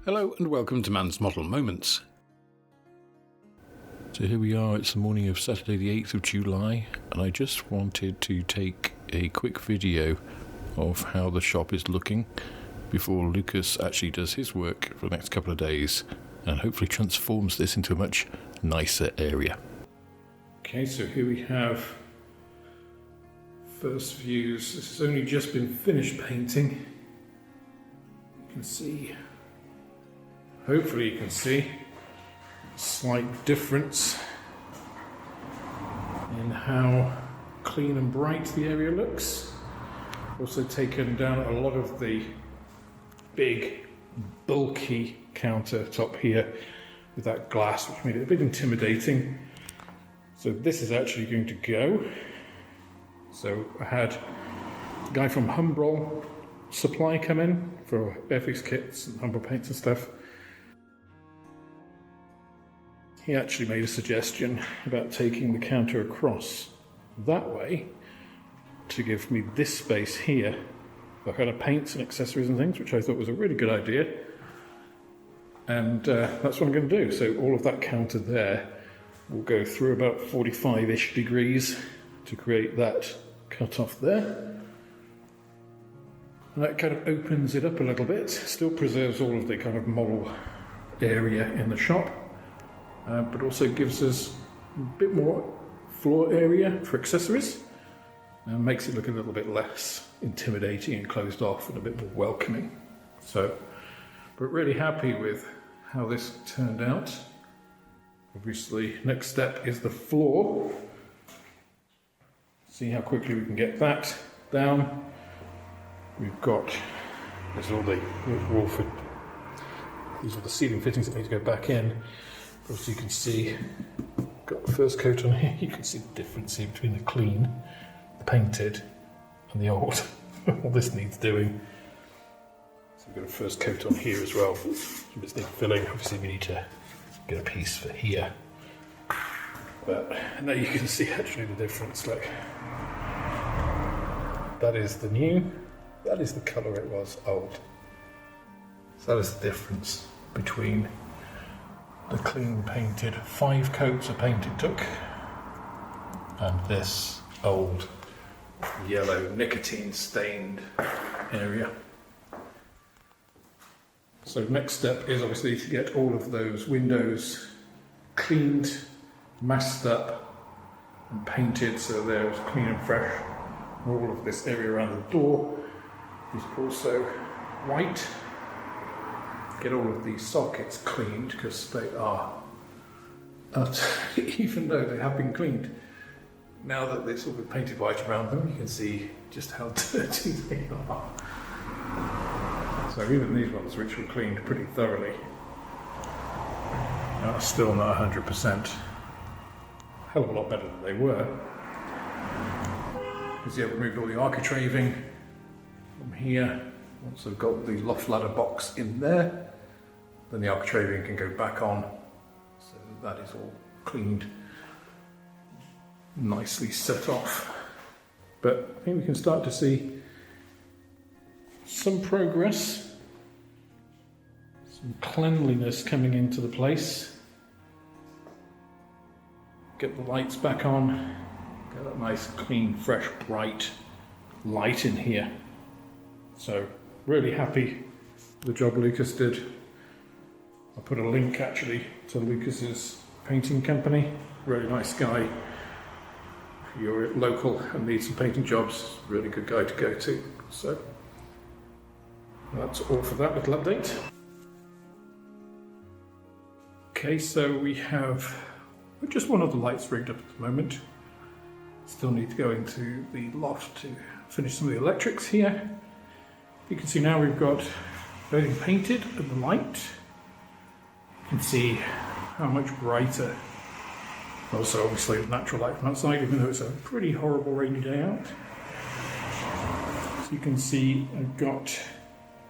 Hello and welcome to Mann's Model Moments. So here we are, it's the morning of Saturday the 8th of July, and I just wanted to take a quick video of how the shop is looking before Lucas actually does his work for the next couple of days and hopefully transforms this into a much nicer area. Okay, so here we have first views. This has only just been finished painting. You can see, hopefully you can see a slight difference in how clean and bright the area looks. Also taken down a lot of the big bulky countertop here with that glass, which made it a bit intimidating. So this is actually going to go. So I had a guy from Humbrol Supply come in for airfix kits and Humbrol paints and stuff. He actually made a suggestion about taking the counter across that way to give me this space here for kind of paints and accessories and things, which I thought was a really good idea. And that's what I'm going to do. So all of that counter there will go through about 45-ish degrees to create that cut off there. And that kind of opens it up a little bit, still preserves all of the kind of model area in the shop, but also gives us a bit more floor area for accessories and makes it look a little bit less intimidating and closed off and a bit more welcoming. So, but really happy with how this turned out. Obviously, next step is the floor. See how quickly we can get that down. We've got, there's all the Walford, these are the ceiling fittings that need to go back in. As you can see, got the first coat on here. You can see the difference here between the clean, the painted, and the old. All this needs doing. So we've got a first coat on here as well. Some bits need filling. Obviously we need to get a piece for here. But now you can see actually the difference. Like, that is the new, that is the colour it was old. So that is the difference between the clean painted 5 coats of paint it took and this old yellow nicotine stained area. So next step is obviously to get all of those windows cleaned, masked up and painted so they're as clean and fresh. All of this area around the door is also white. Get all of these sockets cleaned because they are, even though they have been cleaned, now that they've sort of painted white around them, you can see just how dirty they are. So even these ones, which were cleaned pretty thoroughly, are still not 100%. Hell of a lot better than they were. Because I've removed all the architraving from here. Once I've got the loft ladder box in there, then the architraving can go back on. So that is all cleaned, nicely set off. But I think we can start to see some progress, some cleanliness coming into the place. Get the lights back on, get that nice, clean, fresh, bright light in here. So, really happy with the job Lucas did. I'll put a link actually to Lucas's painting company. Really nice guy. If you're local and need some painting jobs, really good guy to go to. So, that's all for that little update. Okay, so we have just one of the lights rigged up at the moment. Still need to go into the loft to finish some of the electrics here. You can see now we've got everything painted and the light. You can see how much brighter. Also, obviously, the natural light from outside, even though it's a pretty horrible rainy day out. So you can see I've got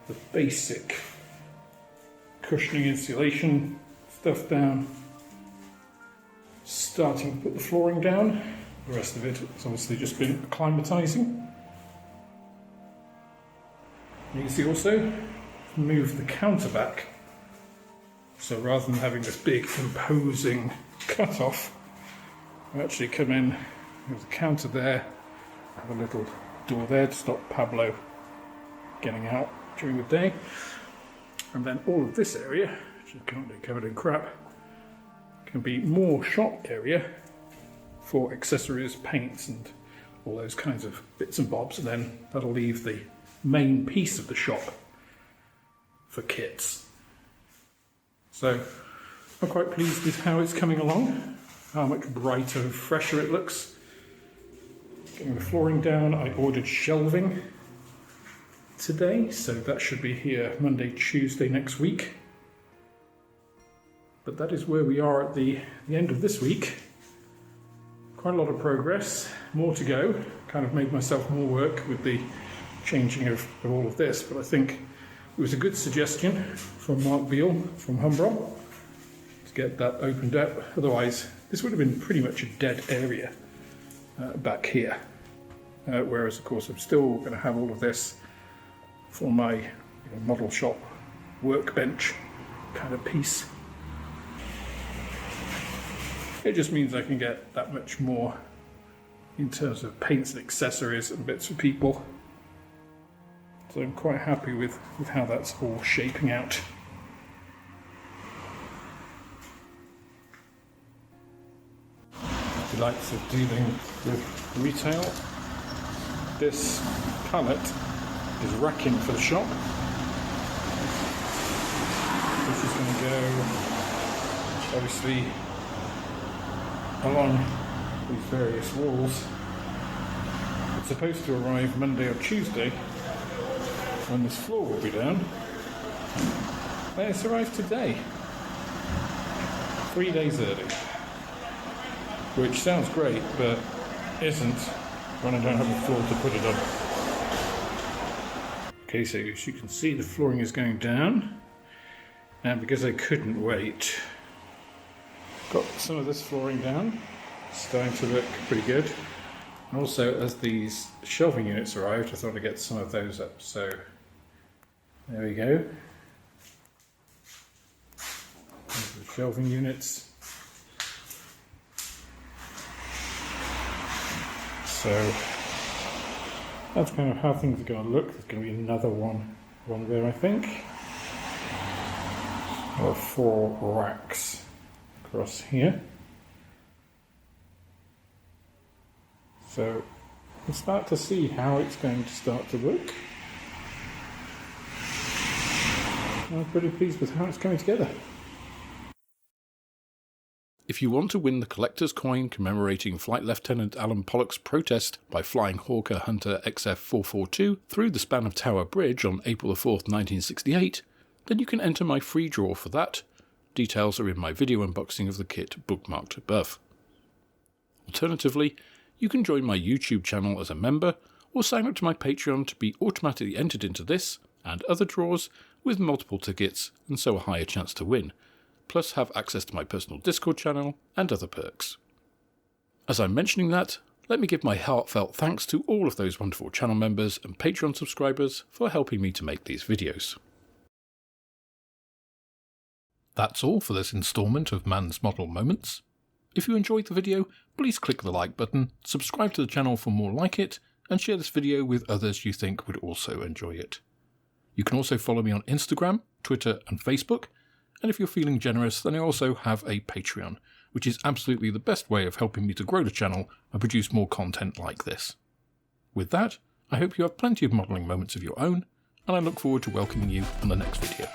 the basic cushioning insulation stuff down. Starting to put the flooring down. The rest of it has obviously just been acclimatising. You can see also move the counter back So rather than having this big imposing cut-off, I actually come in, there's a counter there, have a little door there to stop Pablo getting out during the day. And then all of this area, which is currently covered in crap, can be more shop area for accessories, paints and all those kinds of bits and bobs, and then that'll leave the main piece of the shop for kits. So I'm quite pleased with how it's coming along, how much brighter and fresher it looks. Getting the flooring down, I ordered shelving today, so that should be here Monday, Tuesday next week. But that is where we are at the end of this week. Quite a lot of progress, more to go. Kind of made myself more work with the changing of all of this, but I think it was a good suggestion from Mark Beale from Humbron to get that opened up. Otherwise, this would have been pretty much a dead area back here. Whereas, of course, I'm still going to have all of this for my model shop workbench kind of piece. It just means I can get that much more in terms of paints and accessories and bits for people. So I'm quite happy with how that's all shaping out. Delights of dealing with retail. This pallet is racking for the shop. This is going to go, obviously, along these various walls. It's supposed to arrive Monday or Tuesday when this floor will be down. And it's arrived today, 3 days early, which sounds great but isn't when I don't have a floor to put it on. Okay, so as you can see, the flooring is going down, and because I couldn't wait, got some of this flooring down, starting to look pretty good. And also, as these shelving units arrived, I thought I'd get some of those up. So there we go. There's the shelving units. So that's kind of how things are going to look. There's going to be another one there, I think. Or 4 racks across here. So we'll start to see how it's going to start to look. I'm pretty pleased with how it's coming together. If you want to win the collector's coin commemorating Flight Lieutenant Alan Pollock's protest by flying Hawker Hunter XF442 through the span of Tower Bridge on April the 4th, 1968, then you can enter my free draw for that. Details are in my video unboxing of the kit bookmarked above. Alternatively, you can join my YouTube channel as a member or sign up to my Patreon to be automatically entered into this and other draws with multiple tickets and so a higher chance to win, plus have access to my personal Discord channel and other perks. As I'm mentioning that, let me give my heartfelt thanks to all of those wonderful channel members and Patreon subscribers for helping me to make these videos. That's all for this instalment of Mann's Model Moments. If you enjoyed the video, please click the like button, subscribe to the channel for more like it, and share this video with others you think would also enjoy it. You can also follow me on Instagram, Twitter and Facebook, and if you're feeling generous, then I also have a Patreon, which is absolutely the best way of helping me to grow the channel and produce more content like this. With that, I hope you have plenty of modelling moments of your own, and I look forward to welcoming you on the next video.